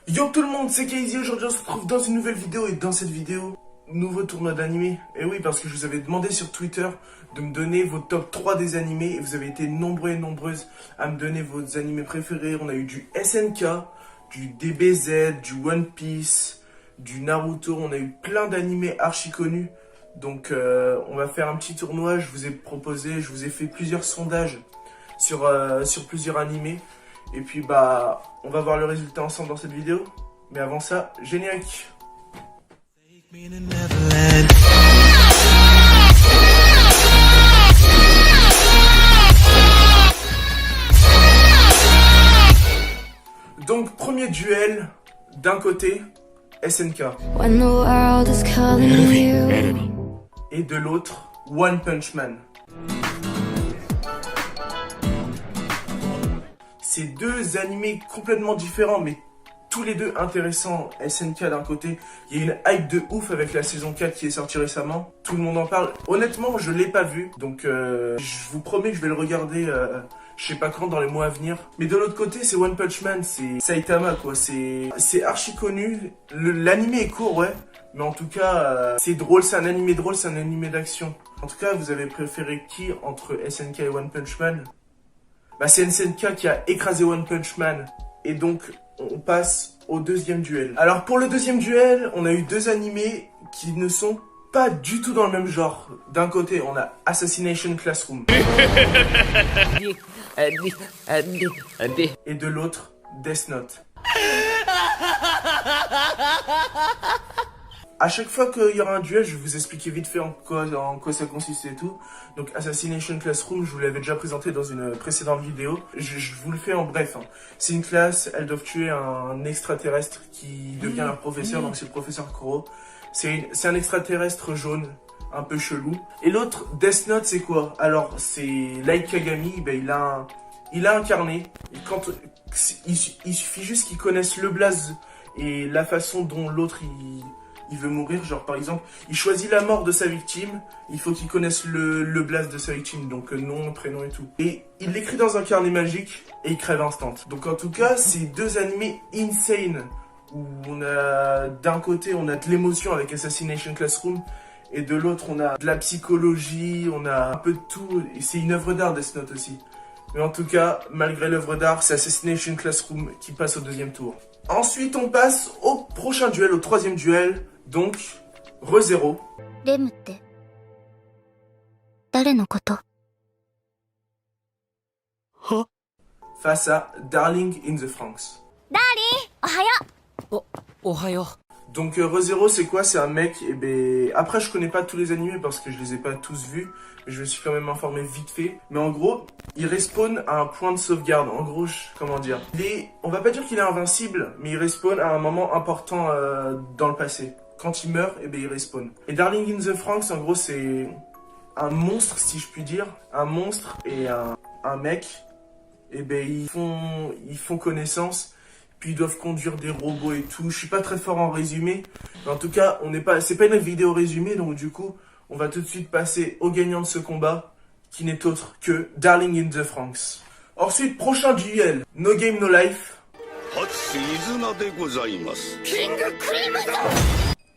Yo tout le monde, c'est Casey. Aujourd'hui on se retrouve dans une nouvelle vidéo. Et dans cette vidéo, nouveau tournoi d'animé. Et oui, parce que je vous avais demandé sur Twitter de me donner vos top 3 des animés. Et vous avez été nombreux et nombreuses à me donner vos animés préférés. On a eu du SNK, du DBZ, du One Piece, du Naruto. On a eu plein d'animés archi connus. Donc on va faire un petit tournoi. Je vous ai proposé, je vous ai fait plusieurs sondages sur plusieurs animés. Et puis bah on va voir le résultat ensemble dans cette vidéo. Mais avant ça, générique. Donc premier duel, d'un côté SNK et de l'autre One Punch Man. C'est deux animés complètement différents, mais tous les deux intéressants. SNK d'un côté, il y a une hype de ouf avec la saison 4 qui est sortie récemment. Tout le monde en parle. Honnêtement, je l'ai pas vu, donc je vous promets que je vais le regarder, je sais pas quand, dans les mois à venir. Mais de l'autre côté, c'est One Punch Man, c'est Saitama, quoi. C'est archi connu. L'animé est court, ouais. Mais en tout cas, c'est drôle, c'est un animé drôle, c'est un animé d'action. En tout cas, vous avez préféré qui entre SNK et One Punch Man? Bah, c'est SNK qui a écrasé One Punch Man. Et donc, on passe au deuxième duel. Alors, pour le deuxième duel, on a eu deux animés qui ne sont pas du tout dans le même genre. D'un côté, on a Assassination Classroom. Et de l'autre, Death Note. À chaque fois qu'il y aura un duel, je vais vous expliquer vite fait en quoi ça consiste et tout. Donc Assassination Classroom, je vous l'avais déjà présenté dans une précédente vidéo. Je vous le fais en bref. C'est une classe, elles doivent tuer un extraterrestre qui devient leur professeur, donc c'est le professeur Kuro. C'est un extraterrestre jaune, un peu chelou. Et l'autre, Death Note, c'est quoi? Alors, c'est Light Kagami, ben, il a incarné. Et il suffit juste qu'ils connaissent le blaze et la façon dont l'autre il veut mourir, genre par exemple, il choisit la mort de sa victime, il faut qu'il connaisse le blaze de sa victime, donc nom, prénom et tout. Et il l'écrit dans un carnet magique et il crève instant. Donc en tout cas, c'est deux animés insane, où on a d'un côté on a de l'émotion avec Assassination Classroom, et de l'autre on a de la psychologie, on a un peu de tout, et c'est une œuvre d'art Death Note aussi. Mais en tout cas, malgré l'œuvre d'art, c'est Assassination Classroom qui passe au deuxième tour. Ensuite, on passe au prochain duel, au troisième duel. Donc, ReZero face à Darling in the Franxx. Donc ReZero, c'est quoi? C'est un mec, et ben après je connais pas tous les animés parce que je les ai pas tous vus, mais je me suis quand même informé vite fait. Mais en gros, il respawn à un point de sauvegarde. En gros, comment dire, on va pas dire qu'il est invincible, mais il respawn à un moment important dans le passé. Quand il meurt, et ben il respawn. Et Darling in the Franxx, en gros, c'est un monstre, si je puis dire, un monstre et un mec. Et ben ils font connaissance. Puis ils doivent conduire des robots et tout. Je suis pas très fort en résumé. Mais en tout cas, c'est pas une vidéo résumée. Donc du coup, on va tout de suite passer au gagnant de ce combat, qui n'est autre que Darling in the Franxx. Ensuite, prochain duel. No Game No Life.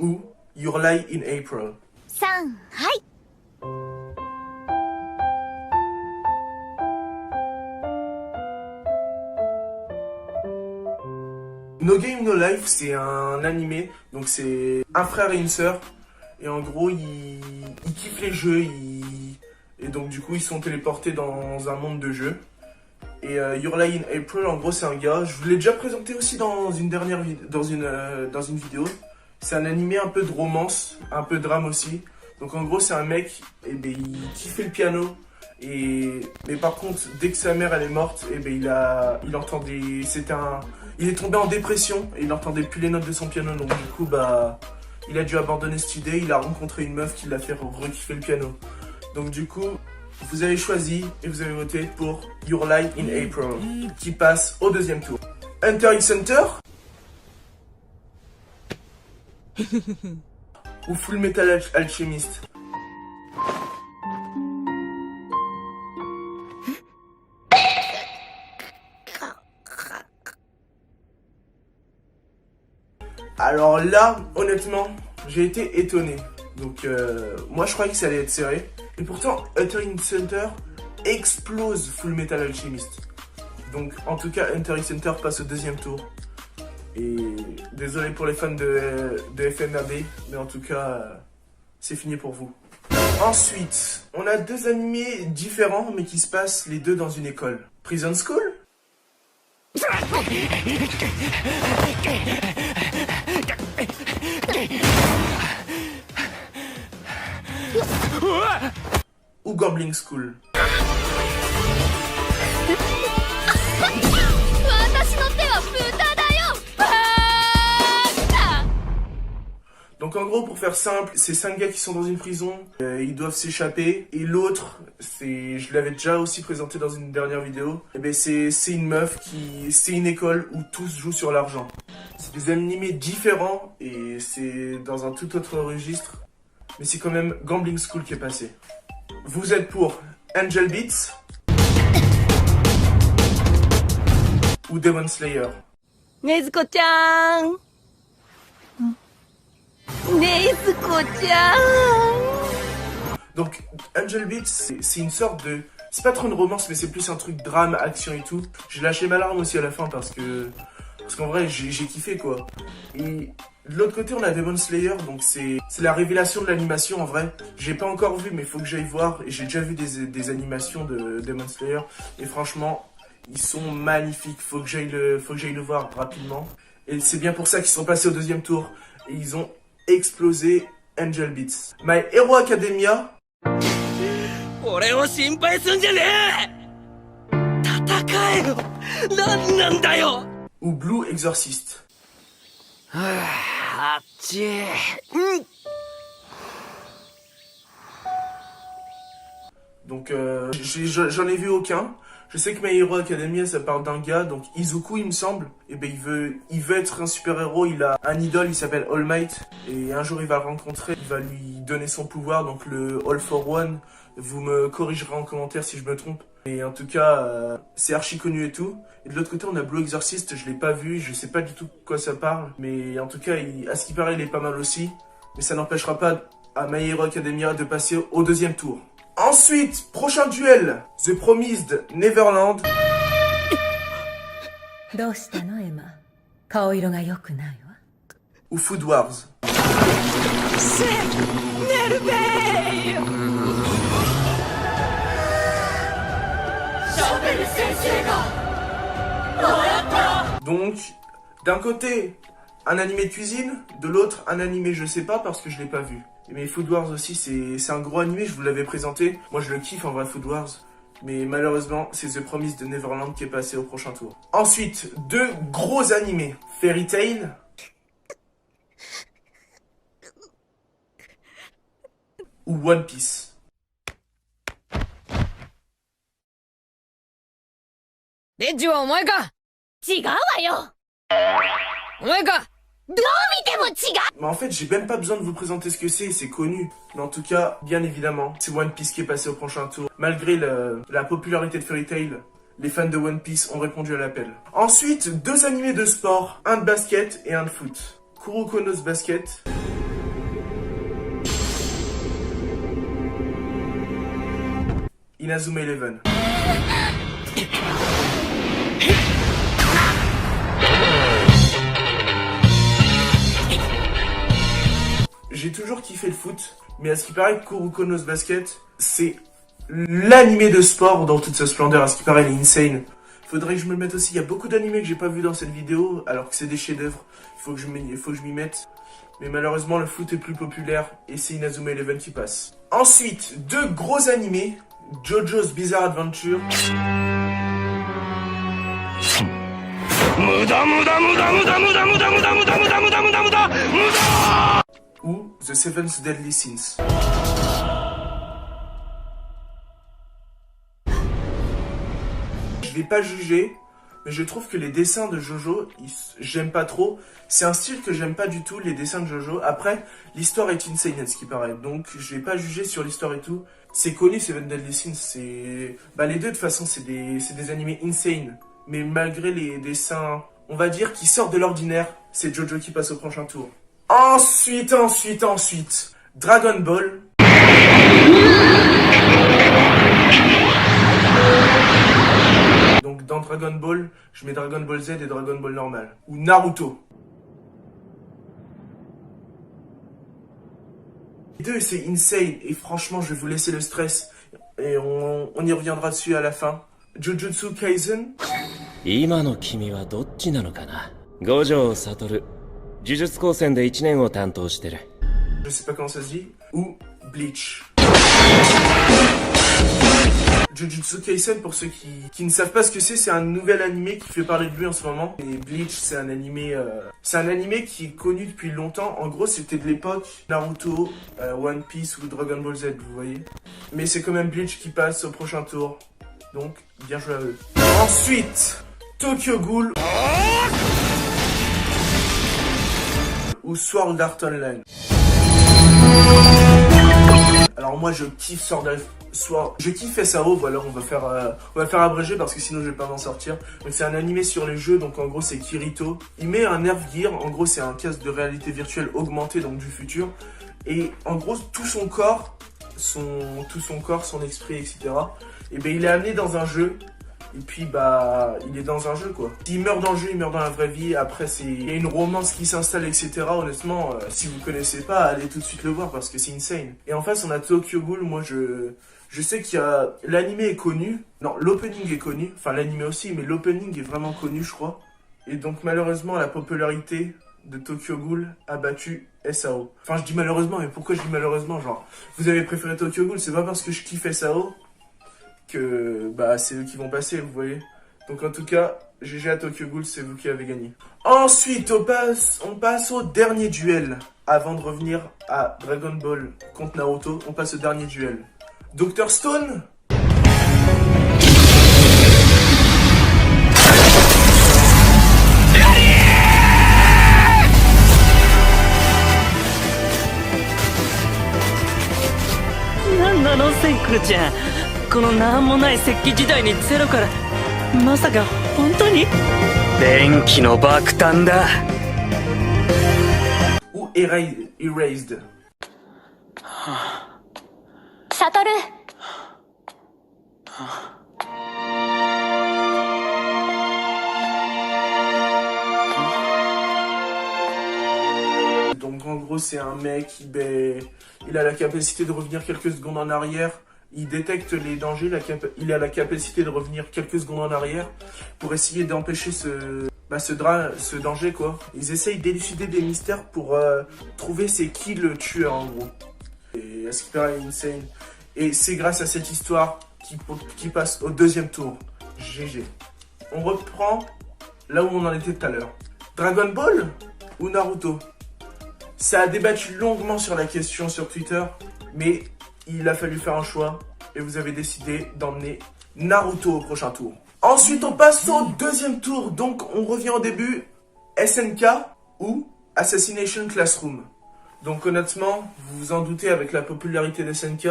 Ou Your Lie in April. No Game No Life, c'est un animé, donc c'est un frère et une sœur, et en gros ils kiffent les jeux, et donc du coup ils sont téléportés dans un monde de jeux. Et Your Lie in April, en gros c'est un gars, je vous l'ai déjà présenté aussi dans une vidéo. C'est un animé un peu de romance, un peu de drame aussi. Donc en gros c'est un mec, et ben il kiffait le piano. Mais par contre, dès que sa mère elle est morte, et ben il entendait, il est tombé en dépression et il n'entendait plus les notes de son piano. Donc du coup bah il a dû abandonner cette idée. Il a rencontré une meuf qui l'a fait re-kiffer le piano. Donc du coup vous avez choisi et vous avez voté pour Your Lie in April, qui passe au deuxième tour. Hunter x Hunter ou Full Metal Alchemist. Alors là, honnêtement, j'ai été étonné. Donc moi je croyais que ça allait être serré. Et pourtant, Hunter x Hunter explose Full Metal Alchemist. Donc en tout cas, Hunter x Hunter passe au deuxième tour. Et désolé pour les fans de FMAB, mais en tout cas, c'est fini pour vous. Ensuite, on a deux animés différents, mais qui se passent les deux dans une école. Prison School ou Gambling School. Donc en gros, pour faire simple, c'est 5 gars qui sont dans une prison, ils doivent s'échapper, et l'autre, je l'avais déjà aussi présenté dans une dernière vidéo, et ben c'est une meuf c'est une école où tous jouent sur l'argent. C'est des animés différents, et c'est dans un tout autre registre, mais c'est quand même Gambling School qui est passé. Vous êtes pour Angel Beats ou Demon Slayer? Nezuko-chan. Donc, Angel Beats, c'est une sorte de... C'est pas trop une romance, mais c'est plus un truc drame, action et tout. J'ai lâché ma larme aussi à la fin parce qu'en vrai, j'ai kiffé, quoi. Et de l'autre côté, on a Demon Slayer, donc c'est la révélation de l'animation, en vrai. J'ai pas encore vu, mais faut que j'aille voir. Et j'ai déjà vu des animations de Demon Slayer. Et franchement, ils sont magnifiques. Faut que j'aille le voir rapidement. Et c'est bien pour ça qu'ils sont passés au deuxième tour. Et ils ont explosé Angel Beats. My Hero Academia ou Blue Exorcist. Donc j'en ai vu aucun. Je sais que My Hero Academia, ça parle d'un gars, donc Izuku, il me semble. Et ben il veut être un super-héros, il a un idole, il s'appelle All Might. Et un jour, il va le rencontrer, il va lui donner son pouvoir, donc le All for One. Vous me corrigerez en commentaire si je me trompe. Et en tout cas, c'est archi connu et tout. Et de l'autre côté, on a Blue Exorcist, je l'ai pas vu, je sais pas du tout de quoi ça parle. Mais en tout cas, à ce qui paraît, il est pas mal aussi. Mais ça n'empêchera pas à My Hero Academia de passer au deuxième tour. Ensuite, prochain duel, The Promised Neverland ou Food Wars. Donc, d'un côté, un animé de cuisine, de l'autre, un animé je sais pas parce que je l'ai pas vu. Mais Food Wars aussi, c'est un gros animé, je vous l'avais présenté. Moi, je le kiffe en vrai, Food Wars. Mais malheureusement, c'est The Promised Neverland qui est passé au prochain tour. Ensuite, deux gros animés. Fairy Tail ou One Piece. Denji wa omae ka? Chigau wa yo. Omae ka? Mais en fait, j'ai même pas besoin de vous présenter ce que c'est connu. Mais en tout cas, bien évidemment, c'est One Piece qui est passé au prochain tour. Malgré la popularité de Fairy Tail, les fans de One Piece ont répondu à l'appel. Ensuite, deux animés de sport, un de basket et un de foot. Kuroko no Basket Inazuma Eleven. J'ai toujours kiffé le foot, mais à ce qui paraît, Kuroko no Basket, c'est l'animé de sport dans toute sa splendeur. À ce qui paraît, il est insane. Faudrait que je me le mette aussi. Il y a beaucoup d'animés que j'ai pas vu dans cette vidéo, alors que c'est des chefs-d'œuvre. Il faut que je m'y mette. Mais malheureusement, le foot est plus populaire et c'est Inazuma Eleven qui passe. Ensuite, deux gros animés. JoJo's Bizarre Adventure. Ou The Seventh Deadly Sins. Je vais pas juger, mais je trouve que les dessins de Jojo, j'aime pas trop. C'est un style que j'aime pas du tout, les dessins de Jojo. Après, l'histoire est insane, à ce qui paraît. Donc, je vais pas juger sur l'histoire et tout. C'est connu, Seven Deadly Sins. Les deux, de toute façon, c'est des animés insane. Mais malgré les dessins, on va dire, qui sortent de l'ordinaire, c'est Jojo qui passe au prochain tour. Ensuite, Dragon Ball. Donc dans Dragon Ball, je mets Dragon Ball Z et Dragon Ball normal. Ou Naruto. Les deux, c'est insane. Et franchement, je vais vous laisser le stress. Et on y reviendra dessus à la fin. Jujutsu Kaisen. 今の君はどっちなのかな。五条悟、呪術高専で1年を担当してる。Je sais pas comment ça se dit. Ou Bleach. Jujutsu Kaisen, pour ceux qui ne savent pas ce que c'est un nouvel animé qui fait parler de lui en ce moment. Et Bleach, c'est un animé qui est connu depuis longtemps. En gros, c'était de l'époque Naruto, One Piece ou Dragon Ball Z, vous voyez. Mais c'est quand même Bleach qui passe au prochain tour. Donc, bien joué à eux. Ensuite, Tokyo Ghoul ou Sword Art Online. Alors moi, je kiffe je kiffe SAO, voilà, on va faire abrégé parce que sinon je vais pas m'en sortir. Donc c'est un animé sur les jeux, donc en gros c'est Kirito. Il met un Nerve Gear, en gros c'est un casque de réalité virtuelle augmentée, donc du futur. Et en gros tout son corps, son esprit, etc. Et ben il est amené dans un jeu. Et puis bah il est dans un jeu quoi. S'il meurt dans le jeu, il meurt dans la vraie vie. Après il y a une romance qui s'installe, etc. Honnêtement, si vous connaissez pas, allez tout de suite le voir parce que c'est insane. Et en face on a Tokyo Ghoul. Moi je sais qu'il y a... L'anime est connu. Non, l'opening est connu. Enfin l'anime aussi, mais l'opening est vraiment connu je crois. Et donc malheureusement la popularité de Tokyo Ghoul a battu SAO. Enfin je dis malheureusement, mais pourquoi je dis malheureusement? Genre, vous avez préféré Tokyo Ghoul, c'est pas parce que je kiffe SAO que bah c'est eux qui vont passer, vous voyez. Donc en tout cas, GG à Tokyo Ghoul, c'est vous qui avez gagné. Ensuite, on passe au dernier duel. Avant de revenir à Dragon Ball contre Naruto, on passe au dernier duel. Dr Stone Nano Senku-chan, このなんもない石器時代にゼロから、まさか本当に？電気の爆弾だ。Ou Erased. サトル。Donc en gros c'est un mec, il a la capacité de revenir quelques secondes en arrière. Il détecte les dangers, il a la capacité de revenir quelques secondes en arrière pour essayer d'empêcher ce danger quoi. Ils essayent d'élucider des mystères pour trouver c'est qui le tueur en gros. Et à ce qui paraît insane. Et c'est grâce à cette histoire qui passe au deuxième tour. GG. On reprend là où on en était tout à l'heure. Dragon Ball ou Naruto? Ça a débattu longuement sur la question sur Twitter, mais il a fallu faire un choix et vous avez décidé d'emmener Naruto au prochain tour. Ensuite, on passe au deuxième tour. Donc, on revient au début. SNK ou Assassination Classroom. Donc, honnêtement, vous vous en doutez avec la popularité d'SNK,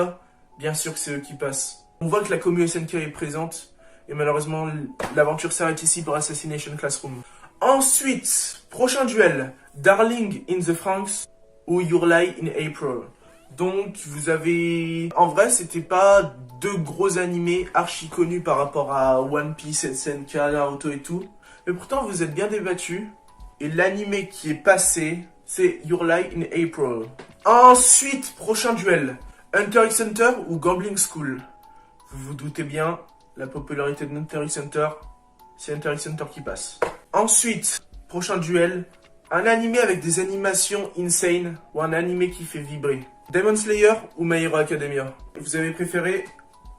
bien sûr que c'est eux qui passent. On voit que la commu SNK est présente et malheureusement, l'aventure s'arrête ici pour Assassination Classroom. Ensuite, prochain duel. Darling in the Franxx ou Your Lie in April. Donc, vous avez... En vrai, c'était pas deux gros animés archi connus par rapport à One Piece, SNK, Naruto et tout. Mais pourtant, vous êtes bien débattus. Et l'animé qui est passé, c'est Your Lie in April. Ensuite, prochain duel. Hunter x Hunter ou Gambling School. Vous vous doutez bien, la popularité de Hunter x Hunter, c'est Hunter x Hunter qui passe. Ensuite, prochain duel. Un animé avec des animations insane ou un animé qui fait vibrer. Demon Slayer ou My Hero Academia? Vous avez préféré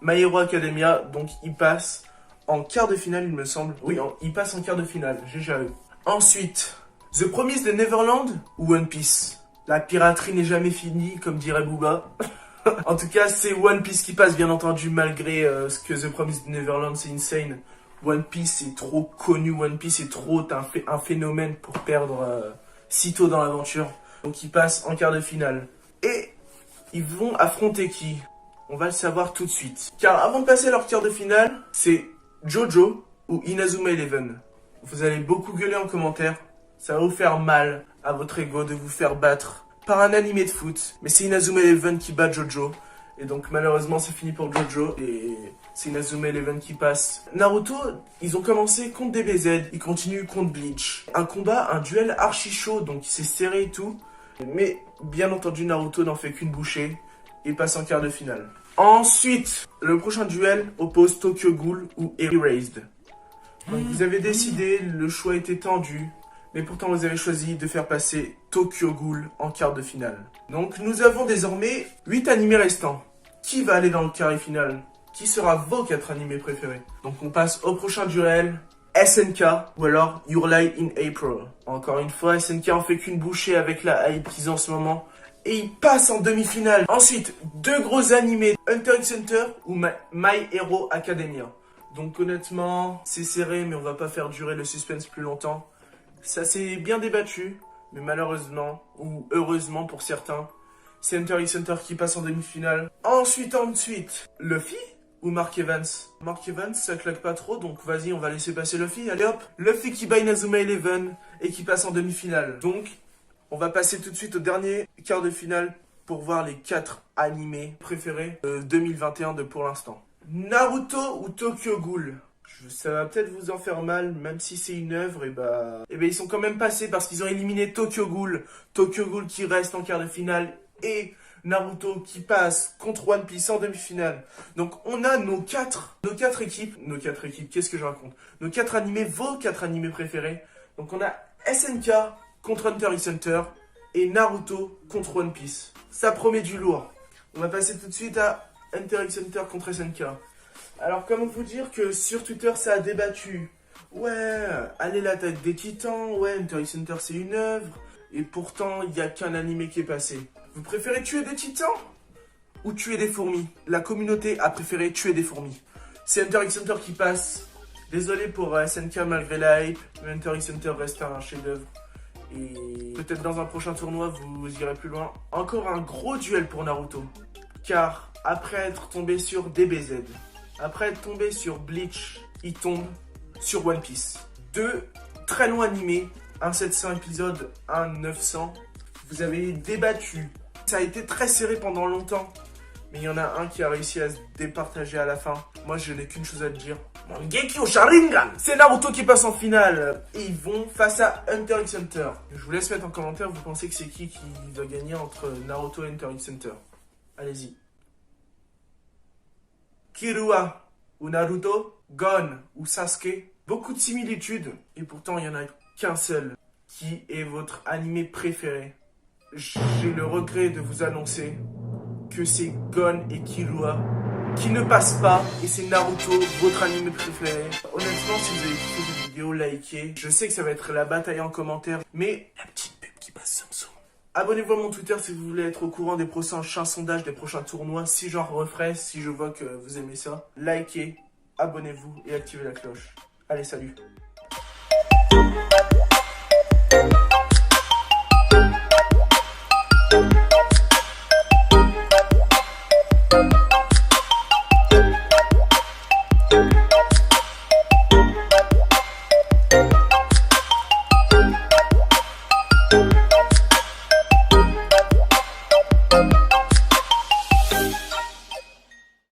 My Hero Academia, donc il passe en quart de finale il me semble. Oui, il passe en quart de finale, GG. Ensuite, The Promise de Neverland ou One Piece? La piraterie n'est jamais finie, comme dirait Booba. En tout cas, c'est One Piece qui passe, bien entendu, malgré ce que The Promise de Neverland, c'est insane. One Piece est trop connu, One Piece est trop un phénomène pour perdre si tôt dans l'aventure. Donc il passe en quart de finale. Et ils vont affronter qui? On va le savoir tout de suite. Car avant de passer à leur quart de finale, c'est Jojo ou Inazuma Eleven. Vous allez beaucoup gueuler en commentaire. Ça va vous faire mal à votre ego de vous faire battre par un animé de foot. Mais c'est Inazuma Eleven qui bat Jojo. Et donc malheureusement c'est fini pour Jojo. Et c'est Inazuma Eleven qui passe. Naruto, ils ont commencé contre DBZ. Ils continuent contre Bleach. Un combat, un duel archi chaud. Donc c'est serré et tout. Mais bien entendu Naruto n'en fait qu'une bouchée. Et passe en quart de finale. Ensuite, le prochain duel oppose Tokyo Ghoul ou Erased. Donc vous avez décidé, le choix était tendu. Mais pourtant vous avez choisi de faire passer Tokyo Ghoul en quart de finale. Donc nous avons désormais 8 animés restants. Qui va aller dans le quart final? Qui sera vos 4 animés préférés? Donc on passe au prochain duel, SNK ou alors Your Lie in April. Encore une fois, SNK en fait qu'une bouchée avec la hype qu'ils ont en ce moment. Et il passe en demi-finale. Ensuite, 2 gros animés, Hunter x Hunter ou My Hero Academia. Donc honnêtement, c'est serré mais on va pas faire durer le suspense plus longtemps. Ça s'est bien débattu, mais malheureusement, ou heureusement pour certains, c'est Hunter x Hunter qui passe en demi-finale. Ensuite, Luffy ou Mark Evans? Mark Evans, ça claque pas trop, donc vas-y, on va laisser passer Luffy. Allez hop, Luffy qui bat Inazuma Eleven et qui passe en demi-finale. Donc, on va passer tout de suite au dernier quart de finale pour voir les 4 animés préférés 2021 de pour l'instant. Naruto ou Tokyo Ghoul? Ça va peut-être vous en faire mal, même si c'est une œuvre, et bah ils sont quand même passés parce qu'ils ont éliminé Tokyo Ghoul. Tokyo Ghoul qui reste en quart de finale et Naruto qui passe contre One Piece en demi-finale. Donc on a nos quatre équipes, qu'est-ce que je raconte? Nos 4 animés, vos 4 animés préférés. Donc on a SNK contre Hunter x Hunter et Naruto contre One Piece. Ça promet du lourd. On va passer tout de suite à Hunter x Hunter contre SNK. Alors, comment vous dire que sur Twitter, ça a débattu. Ouais, allez l'attaque des titans, ouais, Hunter x Hunter, c'est une œuvre. Et pourtant, il n'y a qu'un animé qui est passé. Vous préférez tuer des titans ou tuer des fourmis? La communauté a préféré tuer des fourmis. C'est Hunter x Hunter qui passe. Désolé pour SNK malgré la hype, mais Hunter x Hunter reste un chef-d'œuvre. Et peut-être dans un prochain tournoi, vous irez plus loin. Encore un gros duel pour Naruto. Car après être tombé sur DBZ, après être tombé sur Bleach, il tombe sur One Piece. 2 très longs animés, un 700 épisodes, un 900. Vous avez débattu. Ça a été très serré pendant longtemps. Mais il y en a un qui a réussi à se départager à la fin. Moi, je n'ai qu'une chose à te dire. Mangekyo Sharingan! C'est Naruto qui passe en finale. Et ils vont face à Hunter x Hunter. Je vous laisse mettre en commentaire, vous pensez que c'est qui va gagner entre Naruto et Hunter x Hunter? Allez-y. Killua ou Naruto, Gon ou Sasuke, beaucoup de similitudes, et pourtant il n'y en a qu'un seul. Qui est votre animé préféré? J'ai le regret de vous annoncer que c'est Gon et Killua qui ne passent pas, et c'est Naruto, votre animé préféré. Honnêtement, si vous avez kiffé cette vidéo, likez. Je sais que ça va être la bataille en commentaire, mais la petite pub qui passe Samsung. Abonnez-vous à mon Twitter si vous voulez être au courant des prochains sondages, des prochains tournois, si j'en referai, si je vois que vous aimez ça. Likez, abonnez-vous et activez la cloche. Allez, salut!